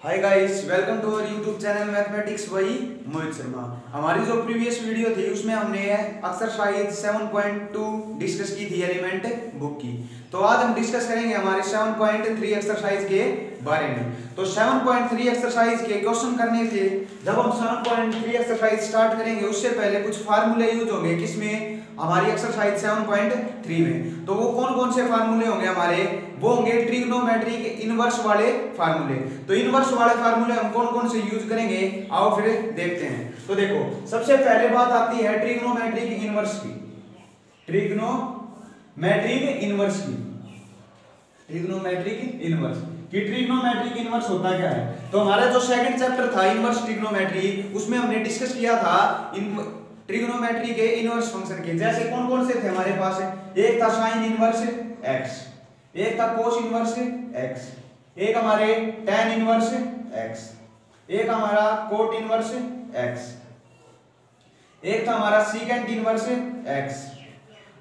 Hi guys, welcome to our YouTube channel mathematics by Mohit Sharma. हमारी जो previous video थी उसमें हमने एक्सरसाइज 7.2 डिस्कस की थी एलिमेंट बुक की। तो आज हम डिस्कस करेंगे हमारे 7.3 एक्सरसाइज के बारे में। तो 7.3 एक्सरसाइज के क्वेश्चन करने से जब हम 7.3 एक्सरसाइज स्टार्ट करेंगे उससे पहले कुछ फार्मूले यूज होंगे किसमें, हमारी एक्सरसाइज 7.3 में। तो वो कौन कौन से फार्मूले होंगे हमारे, वो होंगे ट्रिग्नोमेट्रिक इनवर्स वाले फार्मूले। तो इनवर्स वाले फार्मूले हम कौन कौन से यूज करेंगे, आओ फिर देखते हैं। तो देखो, सबसे पहले बात आती है ट्रिग्नोमेट्रिक इनवर्स की। ट्रिग्नोमेट्रिक इनवर्स की, ट्रिग्नोमेट्रिक इनवर्स कि ट्रिग्नोमेट्रिक इनवर्स होता क्या है। तो हमारा जो सेकंड चैप्टर था इनवर्स ट्रिग्नोमेट्री, उसमें हमने डिस्कस किया था ट्रिग्नोमेट्री के इनवर्स फंक्शन के। जैसे कौन कौन से थे हमारे पास, एक था साइन इनवर्स एक्स, एक था कोस इनवर्स एक्स, एक हमारे tan इनवर्स एक्स, एक हमारा कोट इनवर्स एक्स, एक था हमारा सीकेंट इनवर्स एक्स,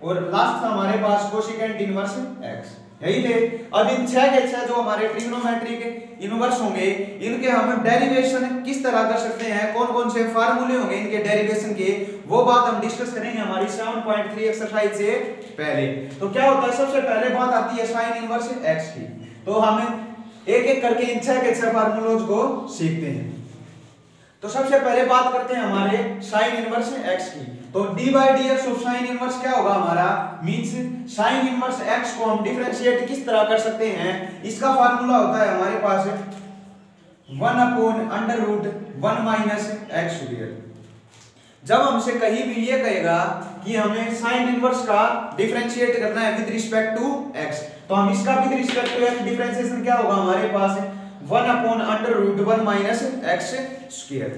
और लास्ट था हमारे पास कोसिकेंट इनवर्स एक्स। यही थे। अब इन छह के छह जो हमारे ट्रिग्नोमेट्री के इनवर्स होंगे, इनके हम डेरिवेशन किस तरह कर सकते हैं, कौन कौन से फार्मूले होंगे इनके डेरिवेशन के, वो बात हम डिस्कस करेंगे हमारी 7.3 एक्सरसाइज से पहले। तो क्या होता है, सबसे पहले बात आती है साइन इनवर्स एक्स की। तो हम एक एक करके इन छह के छह फार्मूलोज को सीखते हैं। तो सबसे पहले बात करते हैं हमारे साइन इनवर्स एक्स की। तो d by D X of sine inverse क्या होगा हमारा, मींस साइन इनवर्स एक्स को हम डिफरेंशिएट किस तरह कर सकते हैं, इसका फार्मूला होता है हमारे पास 1/√1 माइनस एक्स स्क्वायर। जब हमसे कहीं भी ये कहेगा कि हमें साइन इनवर्स का डिफरेंशिएट करना है विद रिस्पेक्ट टू एक्स, तो हम इसका with respect to x differentiation क्या होगा हमारे पास 1/√1 माइनस एक्स स्क्वायर।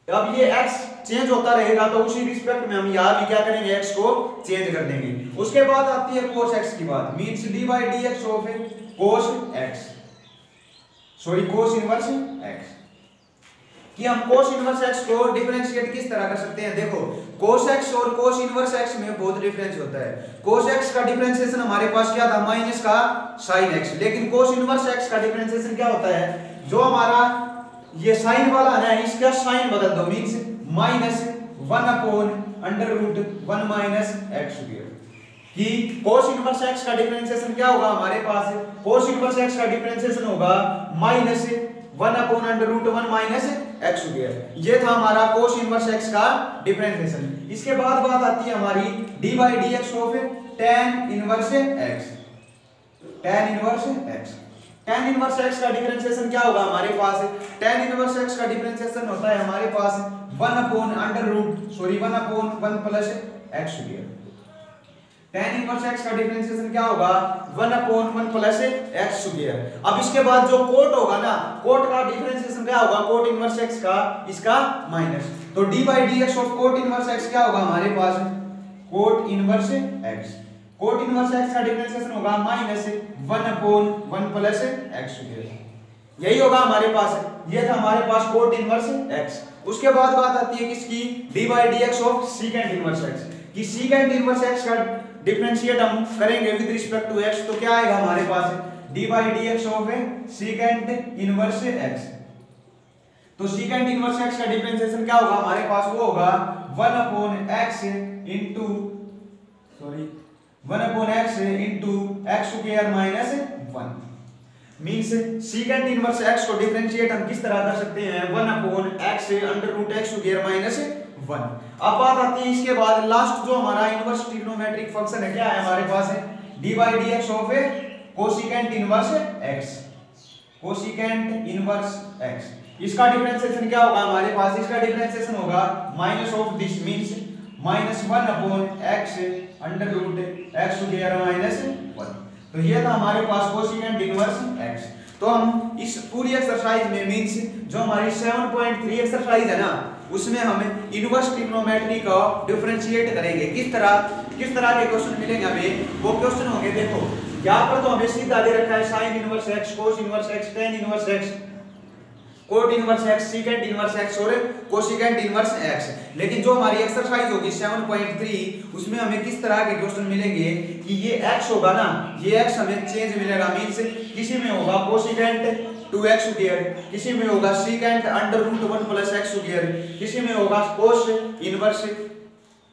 अब ये x चेंज होता रहेगा तो उसी रिस्पेक्ट में हम यहां भी क्या करेंगे, x को चेंज कर देंगे। उसके बाद आती है cos x की बात, means d by D X of cos x, sorry cos inverse x, कि हम cos इनवर्स x को डिफरेंशिएट किस तरह कर सकते हैं। देखो, cos x और cos इनवर्स x में बहुत डिफरेंस होता है। cos x का डिफरेंशिएशन हमारे पास क्या था, माइनस का sin x, लेकिन cos इनवर्स x का डिफरेंशिएशन क्या होता है, जो हमारा ये साइन वाला है ना, इसका साइन बदल दो, means minus 1/√1 minus x square. कि cos इनवर्स x का डिफरेंशिएशन क्या होगा हमारे पास, cos इनवर्स x का डिफरेंशिएशन होगा माइनस 1/√1 माइनस एक्स स्क्वायर। ये था हमारा cos इनवर्स x का डिफरेंशिएशन। इसके बाद बात आती है हमारी d by D X of tan inverse x, tan inverse x। tan inverse x का डिफरेंशिएशन क्या होगा हमारे पास, tan इनवर्स x का डिफरेंशिएशन होता है हमारे पास 1/1 plus x square. tan inverse x का डिफरेंशिएशन क्या होगा 1/1 प्लस एक्स स्क्वायर। अब इसके बाद जो कोट होगा ना, कोट का डिफरेंशिएशन क्या होगा, कोट इनवर्स x का, इसका माइनस। तो d by D X of cot inverse x क्या होगा हमारे पास, cot inverse x। Cot inverse x का डिफरेंशिएशन होगा माइनस 1/1 प्लस एक्स स्क्वायर। यही होगा हमारे पास, ये था हमारे पास कोट इनवर्स x। उसके बाद बात आती है किसकी, d by D X of secant inverse x, कि सीकेंट इनवर्स x का डिफरेंशिएट हम करेंगे विद रिस्पेक्ट टू x, तो क्या आएगा हमारे पास d by D X of secant inverse x। तो सीकेंट इनवर्स x का डिफरेंशिएशन क्या होगा हमारे पास, वो होगा 1/x into, sorry 1/x into x square minus 1। Means secant inverse x को डिफरेंशिएट हम किस तरह कर सकते हैं, 1/x √x स्क्वायर माइनस 1। अब बात आती है इसके बाद लास्ट जो हमारा इनवर्स ट्रिग्नोमेट्रिक फंक्शन है, क्या है हमारे पास है d by D X of cosecant inverse x, cosecant inverse x। इसका डिफरेंशिएशन क्या होगा हमारे पास, इसका डिफरेंशिएशन होगा minus of this, means minus 1/x √x square minus 1। तो ये था हमारे पास कोसिकेंट इनवर्स x। तो हम इस पूरी एक्सरसाइज में, मींस जो हमारी 7.3 एक्सरसाइज है ना, उसमें हमें इनवर्स ट्रिग्नोमेट्री का डिफरेंशिएट करेंगे। किस तरह के क्वेश्चन मिलेंगे हमें, वो क्वेश्चन होंगे। देखो, यहाँ पर तो हमें सीधा दे रखा है sign inverse x, cos inverse x, tan inverse x। Cot inverse x, secant inverse x और कोसिकेंट इनवर्स एक्स। लेकिन जो हमारी एक्सरसाइज होगी 7.3 उसमें हमें किस तरह के क्वेश्चन मिलेंगे कि ये एक्स होगा ना, ये एक्स हमें चेंज मिलेगा, मींस किसी में होगा कोसिकेंट 2x स्क्वायर, किसी में होगा secant under root 1 plus x square, किसी में होगा कोस इनवर्स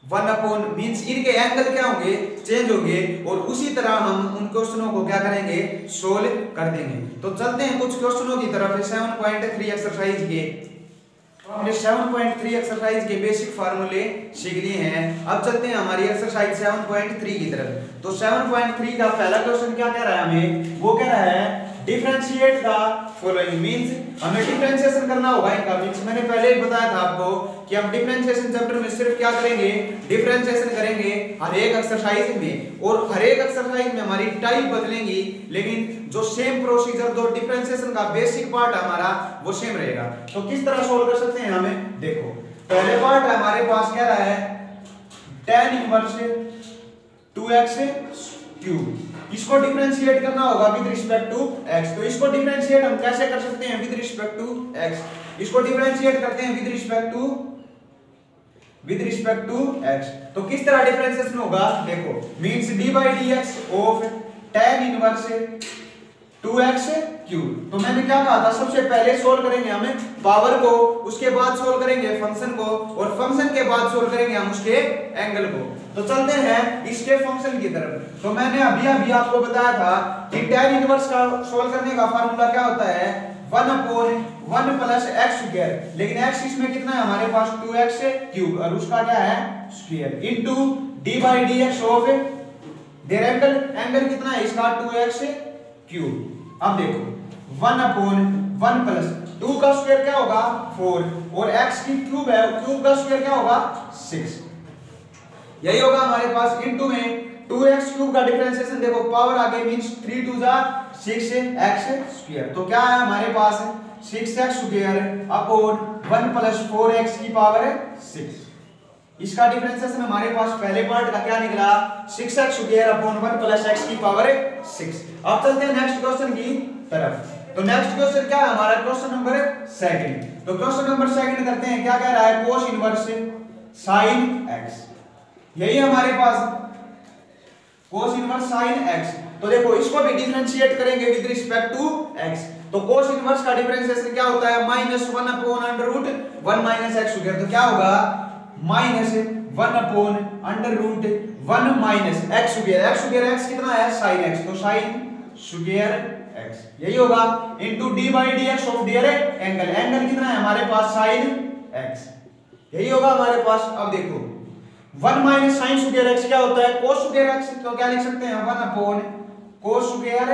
1 अपॉन, मींस इनके एंगल क्या होंगे, चेंज होंगे। और उसी तरह हम उन क्वेश्चनों को क्या करेंगे, सोल्व कर देंगे। तो चलते हैं कुछ क्वेश्चनों की तरफ 7.3 एक्सरसाइज के। हमने 7.3 एक्सरसाइज के बेसिक फार्मूले सीख लिए हैं। अब चलते हैं हमारी एक्सरसाइज 7.3 की तरफ। तो 7.3 का पहला क्वेश्चन क्या कह रहा है हमें, वो कह रहा है डिफरेंशिएट द फॉलोइंग, मींस हमें डिफरेंशिएशन करना होगा इनका। मींस मैंने पहले ही बताया था आपको कि हम डिफरेंशिएशन चैप्टर में सिर्फ क्या करेंगे, डिफरेंशिएशन करेंगे हर एक एक्सरसाइज में, और हर एक एक्सरसाइज में हमारी टाइप बदलेंगी, लेकिन जो सेम प्रोसीजर, जो डिफरेंशिएशन का बेसिक पार्ट हमारा वो सेम रहेगा। तो किस तरह सोल्व कर सकते हैं हमें, देखो पहले पार्ट है हमारे पास कह रहा है tan इनवर्स 2x क्यूब, इसको डिफरेंशिएट करना होगा विद रिस्पेक्ट टू x। तो इसको डिफरेंशिएट हम कैसे कर सकते हैं, विद रिस्पेक्ट टू x। इसको डिफरेंशिएट करते हैं विद रिस्पेक्ट टू x। तो किस तरह डिफरेंशिएशन होगा, देखो means d by dx of tan inverse 2x cube. तो मैंने क्या कहा था, सबसे पहले सोल्व करेंगे हमें पावर को, उसके बाद सोल्व करेंगे फंक्शन को, और फंक्शन के बाद सोल्व करेंगे हम उसके एंगल को। तो चलते हैं इसके फंक्शन की तरफ। तो मैंने अभी आपको बताया था कि tan इनवर्स का सोल्व करने का फार्मूला क्या होता है, 1 अपॉन 1 प्लस एक्स स्क्वायर, लेकिन x इसमें कितना है हमारे पास 2x क्यूब, और उसका क्या है square, into d by dx of their angle, angle कितना है इसका 2x क्यूब। अब देखो 1 अपॉन 1 प्लस 2 का स्क्वायर क्या होगा 4, और x की क्यूब है, क्यूब का स्क्वायर क्या होगा 6, यही होगा हमारे पास। इनटू में 2x क्यूब का डिफरेंशिएशन देखो, पावर आगे मींस 3 2 जा 6x स्क्वायर। तो क्या है हमारे पास 6x square upon 1 plus 4x की पावर 6। इसका डिफरेंशिएशन हमारे पास पहले पार्ट का क्या निकला, 6x square upon 1 plus x की पावर 6। अब चलते हैं नेक्स्ट क्वेश्चन की तरफ। तो नेक्स्ट क्वेश्चन क्या है हमारा, क्वेश्चन नंबर 2। तो क्वेश्चन नंबर 2 करते हैं, क्या कह रहा है, cos इनवर्स sin x, यही हमारे पास cos इनवर्स sin x। तो देखो इसको भी डिफरेंशिएट करेंगे विद रिस्पेक्ट टू x। तो cos इनवर्स का डिफरेंशिएशन क्या होता है, -1 upon under root 1 minus x square. तो क्या होगा -1 upon under root 1 minus x square, x square x कितना है sin x, तो sin स्क्वायर x, यही होगा into d by dx of their angle, angle कितना है हमारे पास sin x, यही होगा हमारे पास। अब देखो 1 माइनस sin स्क्वायर x क्या होता है, cos स्क्वायर x। तो क्या लिख सकते हैं 1 अपॉन cos स्क्वायर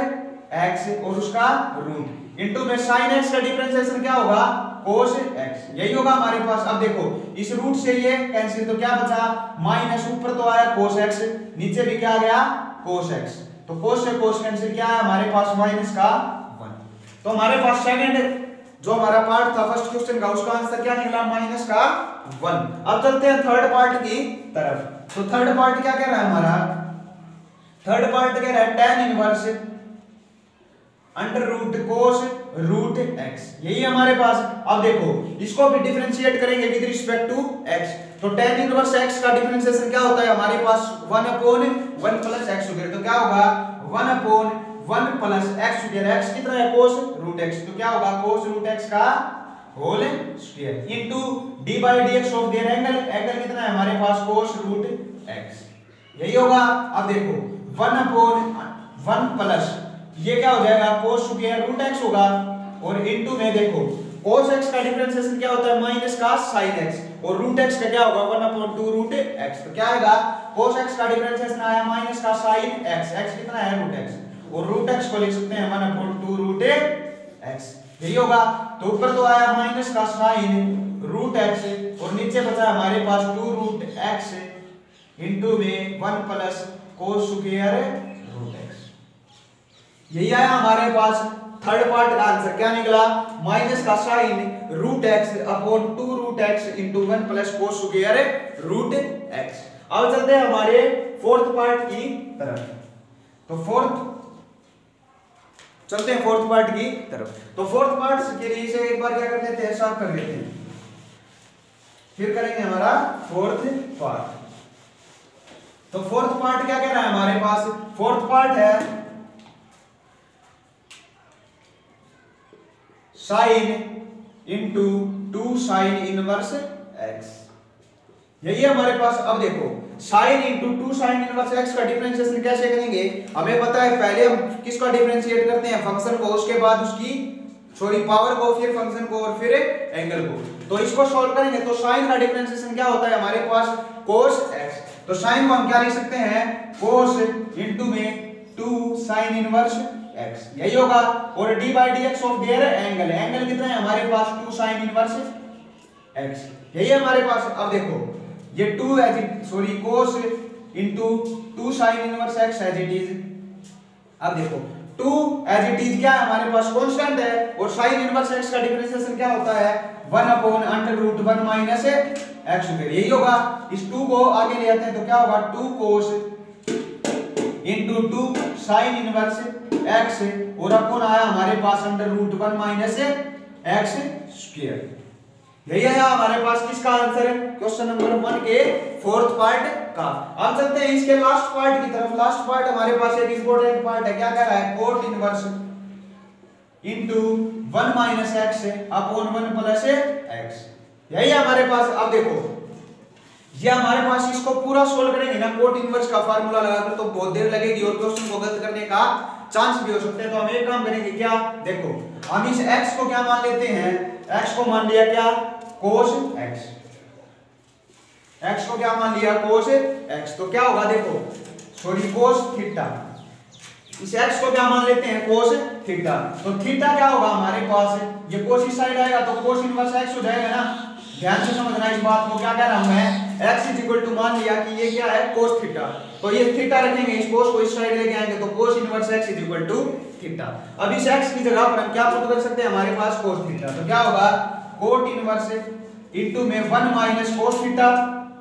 x और उसका रूट, इनटू में sin x का डिफरेंशिएशन क्या होगा cos x, यही होगा हमारे पास। अब देखो इस रूट से ये कैंसिल, तो क्या बचा माइनस, ऊपर तो आया cos x, नीचे भी क्या आ गया cos x, तो cos से cos कैंसिल, क्या है हमारे पास माइनस का 1। तो हमारे पास सेकंड जो हमारा पार्ट था फर्स्ट क्वेश्चन का, उसका आंसर क्या निकला माइनस का 1। अब चलते हैं थर्ड पार्ट की तरफ। तो थर्ड पार्ट क्या कह रहा है हमारा, थर्ड पार्ट कह रहा है tan inverse under root cos root x, यही हमारे पास। अब देखो इसको भी डिफरेंशिएट करेंगे विद रिस्पेक्ट टू x। तो tan इनवर्स x का डिफरेंशिएशन क्या होता है हमारे पास 1 अपॉन 1 प्लस x स्क्वायर। तो क्या होगा 1 upon 1 plus x square, x कितना है cos रूट x, तो क्या होगा cos रूट x का whole square into d by dx of their angle, angle कितना है हमारे पास cos रूट x, यही होगा। अब देखो 1 अपॉन 1 प्लस ये क्या हो जाएगा cos स्क्वायर रूट x होगा, और इनटू में देखो cos x का डिफरेंशिएशन क्या होता है माइनस का sin x, और रूट x का क्या होगा 1 अपॉन 2 रूट x। तो क्या आएगा cos x का डिफरेंशिएशन आया माइनस का sin x, x कितना है रूट x, और रूट x को लिख सकते हैं 1 अपॉन 2 रूट x, यही होगा। तो ऊपर तो आया माइनस का sin रूट x, और नीचे बचा हमारे पास 2 रूट x इनटू में 1 plus cos square root x, यही आया हमारे पास। थर्ड पार्ट का आंसर क्या निकला, माइनस का sin root x upon 2 root x into 1 plus cos square root x। अब चलते हैं हमारे फोर्थ पार्ट की तरफ। तो चलते हैं फोर्थ पार्ट की तरफ। तो फोर्थ पार्ट के लिए इसे एक बार क्या कर लेते हैं, साफ कर लेते हैं, फिर करेंगे हमारा फोर्थ पार्ट। तो फोर्थ पार्ट क्या कह रहा है हमारे पास, फोर्थ पार्ट है sine into 2 sine inverse x, यही है हमारे पास। अब देखो sine into 2 sine inverse x का डिफरेंशिएशन कैसे करेंगे, हमें पता है पहले हम किसका डिफरेंशिएट करते हैं, फंक्शन को, उसके बाद उसकी पावर को, फिर फंक्शन को और फिर एंगल को। तो इसको सॉल्व करेंगे तो साइन का डिफरेंशिएशन क्या होता है हमारे पास, cos x। तो साइन को हम क्या लिख सकते हैं, cos इंटू में 2 साइन इनवर्स x, यही होगा। और d by D X of their angle, angle कितना है हमारे पास 2 साइन इनवर्स x, यही है हमारे पास। अब देखो ये 2 cos into 2 sine inverse x as it is. अब देखो 2 एज इट इज क्या है हमारे पास, कांस्टेंट है, और साइन इनवर्स x का डिफरेंशिएशन क्या होता है, 1/√1 माइनस x स्क्वायर, यही होगा। इस 2 को आगे ले आते हैं तो क्या होगा, 2 cos into 2 sine inverse x, और अपॉन आया हमारे पास √1 माइनस x स्क्वायर, यही है हमारे पास किसका आंसर है, क्वेश्चन नंबर 1 के फोर्थ पार्ट का। अब चलते हैं इसके लास्ट पार्ट की तरफ। लास्ट पार्ट हमारे पास एक इंपॉर्टेंट पार्ट है, क्या कह रहा है, cot inverse into 1 minus x upon 1 plus x, यही है हमारे पास। अब देखो ये हमारे पास, इसको पूरा सोल्व करेंगे ना कोट इनवर्स का फार्मूला लगाकर तो बहुत देर लगेगी और क्वेश्चन को गलत करने का चांस भी हो सकते हैं। तो हम एक काम करेंगे, क्या देखो हम इस x को क्या मान लेते हैं, x को मान लिया क्या, cos x, x को क्या मान लिया, cos x। तो क्या होगा देखो, cos थीटा, इस x को क्या मान लेते हैं, cos थीटा। तो थीटा क्या होगा हमारे पास, ये cos इस साइड आएगा तो cos इनवर्स x हो जाएगा ना। ध्यान से समझना इस बात को, क्या कह रहा हूं मैं, x इज इक्वल टू मान लिया कि ये क्या है, cos थीटा। तो ये थीटा रखेंगे, इस cos को इस साइड लेके आएंगे तो cos inverse x is equal to theta. अब इस x की जगह पर हम क्या पुट कर सकते हैं, हमारे पास cos थीटा। तो क्या होगा, कोट इनवर्स इनटू में 1 माइनस cos थीटा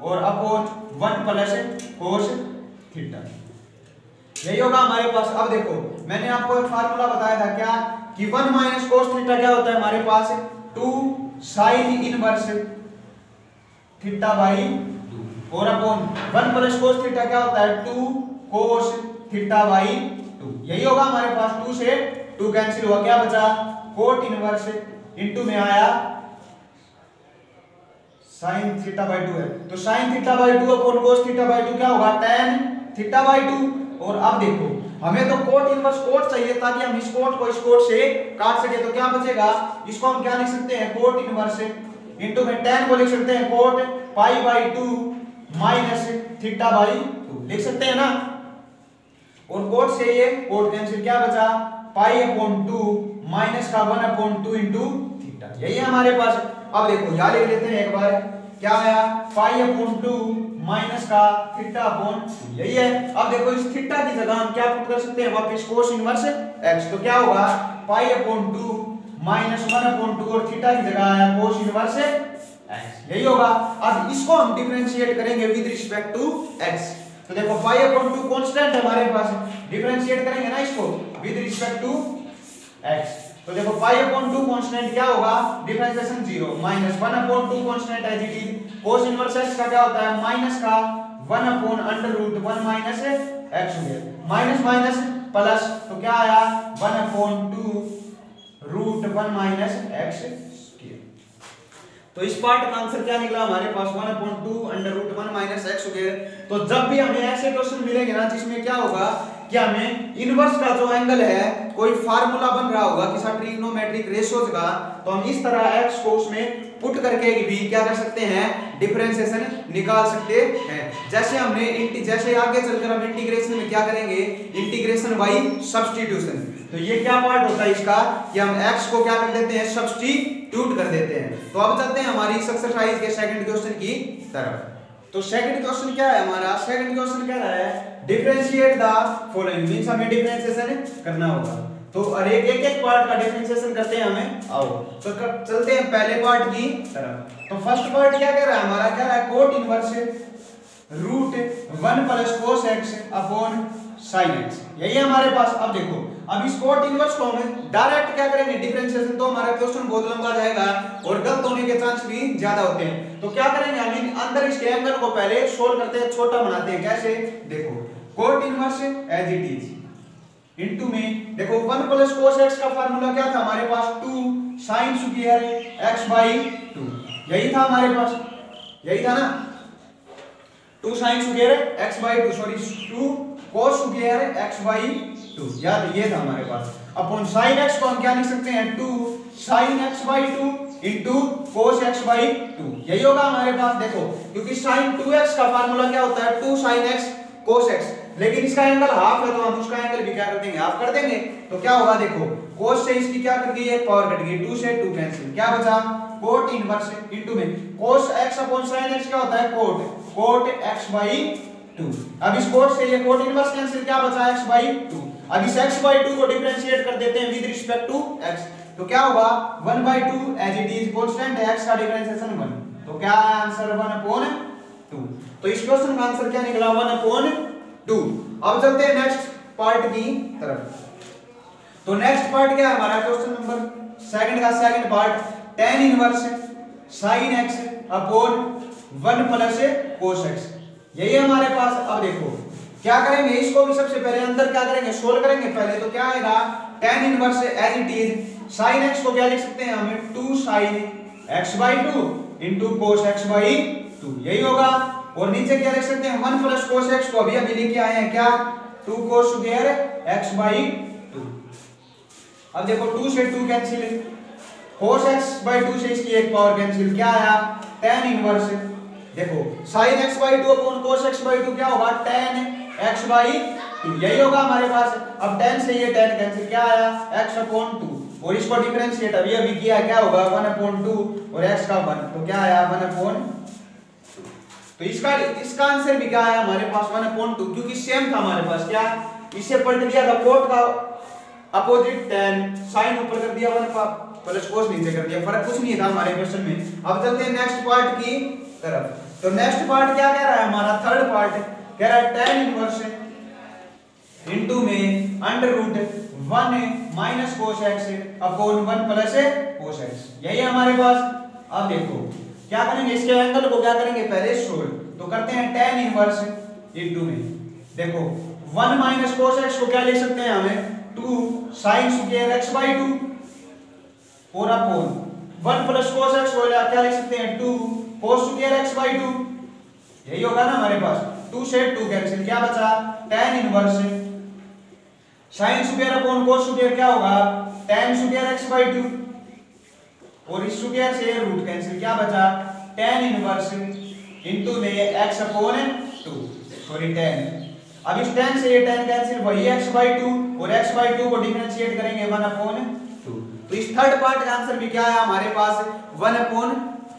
और अपॉन 1 प्लस cos थीटा, यही होगा हमारे पास। अब देखो मैंने आपको एक फार्मूला बताया था क्या, कि 1 माइनस cos थीटा क्या होता है हमारे पास, 2 साइन इनवर्स थीटा बाई 2, और अपॉन 1 प्लस cos थीटा क्या होता है, 2 cos थीटा बाई 2, यही होगा हमारे पास। 2 से 2 कैंसिल हुआ, क्या बचा, कोट इनवर्स इनटू में आया साइन थीटा बाई 2 है, तो sine theta by 2 upon cos theta by 2 क्या होगा, tan थीटा बाई 2। और अब देखो हमें तो कोट इनवर्स कोट चाहिए ताकि हम इस कोट को इस कोट से काट सके, तो क्या बचेगा, इसको हम क्या लिख सकते हैं, कोट इनवर्स इनटू में tan को लिख सकते हैं coat pi by 2 minus theta by 2 लिख सकते हैं ना। और कोट से ये कोट कैंसिल, क्या बचा, पाई अपॉन 2 माइनस का 1 अपॉन 2 इंटू थीटा, यही है हमारे पास। अब देखो यहां लिख लेते हैं एक बार, क्या आया, पाई अपॉन 2 माइनस का थीटा अपॉन 2, यही है। अब देखो इस थीटा की जगह हम क्या पुट कर सकते हैं, वापस cos इनवर्स x, तो क्या होगा, पाई अपॉन 2 माइनस 1 अपॉन 2 और थीटा की जगह आया cos इनवर्स x, यही होगा। अब इसको हम डिफरेंशिएट करेंगे विद रिस्पेक्ट टू x। तो देखो पाई अपॉन 2 कांस्टेंट है हमारे पास, डिफरेंशिएट करेंगे ना इसको विद रिस्पेक्ट टू x। तो देखो पाई अपॉन 2 कांस्टेंट क्या होगा, differentiation 0 minus 1 upon 2 constant as it is, cos inverse x का क्या होता है, माइनस का 1 अपॉन √1 माइनस x हो गया, माइनस माइनस प्लस, तो क्या आया 1 अपॉन 2 √1 माइनस x स्क्वायर। तो इस पार्ट का आंसर क्या निकला हमारे पास, 1 अपॉन 2 √1 माइनस x स्क्वायर। तो जब भी हमें ऐसे क्वेश्चन मिलेंगे ना जिसमें क्या होगा, कि हमें इनवर्स का जो एंगल है कोई फार्मूला बन रहा होगा किसी ट्रिग्नोमेट्रिक रेशियोज का, तो हम इस तरह x को उसमें पुट करके भी क्या कर सकते हैं, डिफरेंशिएशन निकाल सकते हैं। जैसे हमने जैसे आगे चलकर हम इंटीग्रेशन में क्या करेंगे, इंटीग्रेशन बाय सब्स्टिट्यूशन। तो ये क्या पार्ट होता है इसका, कि हम x को क्या कर देते हैं, सब्स्टिट्यूट कर देते हैं। तो अब चलते हैं हमारी इस एक्सरसाइज के सेकंड क्वेश्चन की तरफ। तो सेकंड क्वेश्चन क्या है हमारा, सेकंड क्वेश्चन कह रहा है डिफरेंशिएट द फॉलोइंग, मींस हमें डिफरेंशिएशन करना होगा। तो एक एक पार्ट का डिफरेंशिएशन करते हैं हमें, आओ तो चलते हैं पहले पार्ट की तरफ। तो फर्स्ट पार्ट क्या कह रहा है हमारा, क्या है, cot inverse √1 plus cos x upon sin x, यही है हमारे पास। अब देखो अब इस कोट इनवर्स को हम डायरेक्ट क्या करेंगे डिफरेंशिएशन, तो हमारा क्वेश्चन बहुत लंबा जाएगा और गलत होने के चांस भी ज्यादा होते हैं। तो क्या करेंगे हम अंदर इसके एंगल को पहले सोल्व करते हैं, छोटा बनाते हैं। कैसे? देखो cot inverse as it is into में देखो 1 प्लस कोस x का फार्मूला क्या था हमारे पास 2 sin स्क्वायर x बाई 2, यही था हमारे पास, यही था ना 2 sin square x by 2 sorry 2 cos square x by 2, याद ये था हमारे पास। अपॉन sin x को हम क्या लिख सकते हैं 2 sin x by 2 into cos x by 2, यही होगा हमारे पास। देखो क्योंकि sin 2x का फार्मूला क्या होता है 2 sin x cos x, लेकिन इसका एंगल हाफ है तो हम उसका एंगल भी क्या कर देंगे हाफ कर देंगे। तो क्या होगा देखो cos से इसकी क्या कट गई है पावर कट गई, 2 से 2 कैंसिल, क्या बचा cot इनवर्स इनटू में cos x upon sin x क्या होता है cot x बाई 2। अब इस cot से ये cot इनवर्स कैंसिल, क्या बचा x बाई 2। अब इस x बाई 2 को डिफरेंशिएट कर देते हैं विद रिस्पेक्ट टू x, तो क्या होगा 1 by 2 as it is constant है x का डिफरेंशिएशन 1, तो क्या आंसर 1 अपॉन 2। तो इस क्वेश्चन का आंसर क्या निकला 1 अपॉन 2। अब चलते हैं नेक्स्ट पार्ट की तरफ। तो नेक्स्ट पार्ट क्या है हमारा क्वेश्चन नंबर सेकंड का second part tan inverse sin x upon 1 plus cos x, यही है हमारे पास। अब देखो क्या करेंगे इसको भी सबसे पहले अंदर क्या करेंगे सोल्व करेंगे पहले, तो क्या आएगा tan inverse as it is sin x को क्या लिख सकते हैं हमें 2 sin x by 2 into cos x by 2, यही होगा। और नीचे क्या लिख सकते हैं 1 प्लस cos x को अभी लिख के आए हैं क्या 2 cos स्क्वायर x बाई 2। अब देखो 2 से 2 कैंसिल, cos x बाई 2 से इसकी एक पावर कैंसिल, क्या आया tan इनवर्स देखो sin x by 2 upon cos x by 2 क्या होगा tan x बाई 2, यही होगा हमारे पास। अब tan से ये tan कैंसिल, क्या आया x अपॉन 2 और इसको डिफरेंशिएट अभी किया, क्या होगा 1 अपॉन 2 और x का 1, तो क्या आया 1 अपॉन। तो इसका आंसर भी क्या आया हमारे पास 1 अपॉन 2, क्योंकि सेम था हमारे पास, क्या इससे पलट दिया था कोट का अपोजिट tan, sin ऊपर कर दिया 1 प्लस cos नीचे कर दिया, फर्क कुछ नहीं था हमारे क्वेश्चन में। अब चलते हैं नेक्स्ट पार्ट की तरफ। तो नेक्स्ट पार्ट क्या कह रहा है हमारा थर्ड पार्ट कह रहा है tan इनवर्स इनटू में under root 1 minus cos x upon 1 plus cos x, यही है हमारे पास। अब देखो क्या करेंगे इसके एंगल को क्या करेंगे पहले सोल्व, तो करते हैं tan इनवर्स इनटू में देखो 1 माइनस cos x को क्या ले सकते हैं हमें 2 sin स्क्वायर x बाई 2 और अपॉन 1 प्लस cos x को क्या लिख सकते हैं 2 cos स्क्वायर x बाई 2, यही होगा ना हमारे पास। 2 से 2 कैंसिल, क्या बचा tan inverse sin square upon cos square क्या होगा tan स्क्वायर x बाई 2 और इस स्क्वायर से रूट कैंसिल, क्या बचा tan इनवर्स इनटू में x अपॉन 2 सॉरी tan। अब इस tan से ये tan कैंसिल, वही x बाई 2 और x बाई 2 को डिफरेंशिएट करेंगे 1 अपॉन 2। तो इस थर्ड पार्ट का आंसर भी क्या है हमारे पास 1 अपॉन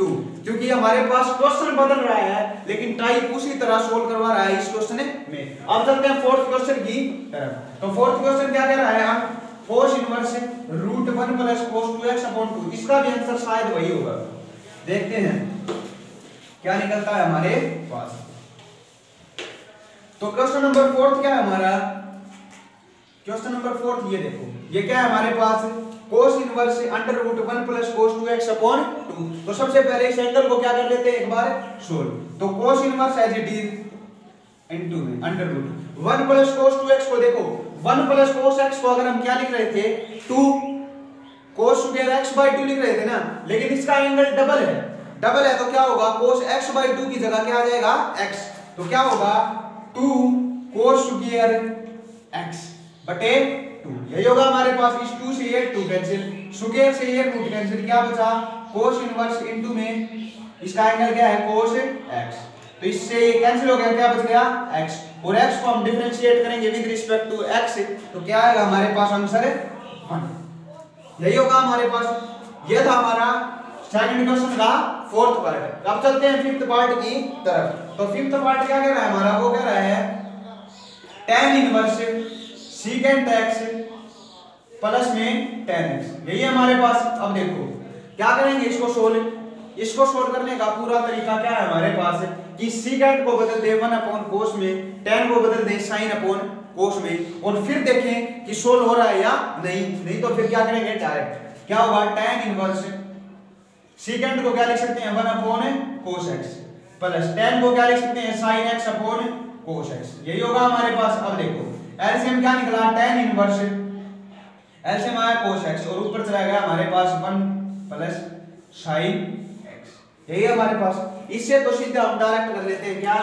2, क्योंकि हमारे पास क्वेश्चन बदल रहा है लेकिन टाइप उसी तरह सोल्व करवा रहा है इस क्वेश्चन में। अब चलते हैं फोर्थ क्वेश्चन की तरफ। तो फोर्थ क्वेश्चन क्या कह रहा है हम cos inverse root 1 plus cos 2x upon 2, इसका भी आंसर शायद वही होगा, देखते हैं क्या निकलता है हमारे पास। तो क्वेश्चन नंबर फोर्थ क्या है हमारा, क्वेश्चन नंबर फोर्थ ये देखो ये क्या है हमारे पास cos inverse under root 1 plus cos 2x upon 2। तो सबसे पहले इस एंगल को क्या कर लेते हैं एक बार सोल्व, तो cos inverse as it is into में under root 1 plus cos 2x को देखो 1 प्लस cos x को अगर हम क्या लिख रहे थे 2 cos स्क्वायर x बाई 2 लिख रहे थे ना, लेकिन इसका एंगल डबल है तो क्या होगा cos x बाई 2 की जगह क्या आ जाएगा x, तो क्या होगा 2 cos स्क्वायर x बटे 2, यही होगा हमारे पास। इस 2 से ये 2 कैंसिल, स्क्वायर से ये रूट कैंसिल, क्या बचा cos इनवर्स इनटू में इसका एंगल क्या है cos x, तो इससे ये कैंसिल हो गया, क्या बच गया x और x को हम डिफरेंशिएट करेंगे विद रिस्पेक्ट टू x, तो क्या आएगा हमारे पास आंसर 1, यही होगा हमारे पास। ये था हमारा सेकंड क्वेश्चन का फोर्थ पार्ट। अब चलते हैं फिफ्थ पार्ट की तरफ। तो फिफ्थ पार्ट क्या कह रहा है हमारा, वो कह रहा है tan inverse secant x plus में tan x, यही है हमारे पास। अब देखो क्या करेंगे इसको सोल्व करने का पूरा तरीका क्या है हमारे पास कि सीकेंट को बदल दे 1 अपॉन cos में, tan को बदल दे sin अपॉन कोष में, और फिर देखें कि सोल्व हो रहा है या नहीं तो फिर क्या करेंगे डायरेक्ट, क्या होगा tan इनवर्स सीकेंड को क्या लिख सकते हैं 1 upon cos x plus tan को क्या लिख सकते हैं sin x upon cos x, यही होगा हमारे पास। अब देखो एलसीएम क्या निकला tan इनवर्स एलसीएम आया cos x और ऊपर चला गया हमारे पास 1 प्लस sin x, यही है हमारे पास। इससे तो सीधे हम डायरेक्ट कर लेते हैं, क्या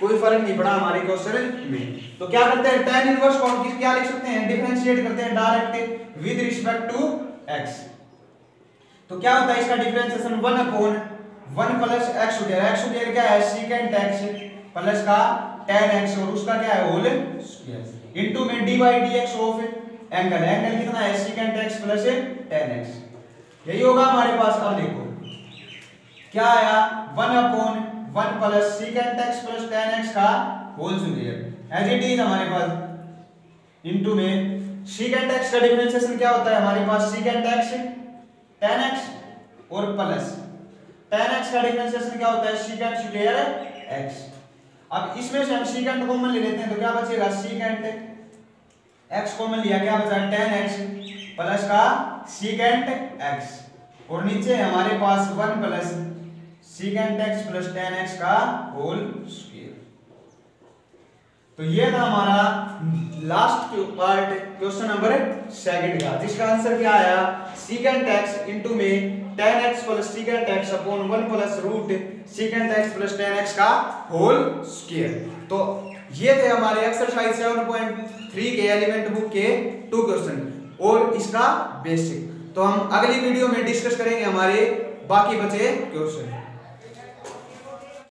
कोई फर्क नहीं पड़ा हमारे क्वेश्चन में। तो क्या करते हैं tan इनवर्स को हम क्या लिख सकते हैं डिफरेंशिएट करते हैं direct with respect to x, तो क्या होता है इसका डिफरेंशिएशन 1 अपॉन 1 प्लस x हो गया, x हो गया क्या है secant x प्लस का tan x और उसका क्या है होल स्क्वायर इनटू में dy dx of angle, angle कितना है secant x plus tan x, यही होगा हमारे पास। अब देखो क्या आया 1 upon 1 plus secant x plus tan x का whole square as it is हमारे पास इनटू में secant x का डिफरेंशिएशन क्या होता है हमारे पास secant x tan x और प्लस tan x का डिफरेंशिएशन क्या होता है secant स्क्वायर x। अब इसमें से हम secant कॉमन ले लेते हैं तो क्या बचेगा secant x कॉमन लिया, क्या बचा tan x प्लस का secant x और नीचे हमारे पास 1 plus secant x plus tan x का होल स्क्वायर। तो ये था हमारा लास्ट पार्ट क्वेश्चन नंबर 2 का, जिसका आंसर क्या आया secant x इनटू में tan x plus secant x upon 1 plus root secant x plus tan x का होल स्क्वायर। तो ये थे हमारे एक्सरसाइज 7.3 के एलिमेंट बुक के 2 क्वेश्चन और इसका बेसिक। तो हम अगली वीडियो में डिस्कस करेंगे हमारे बाकी बचे क्वेश्चन।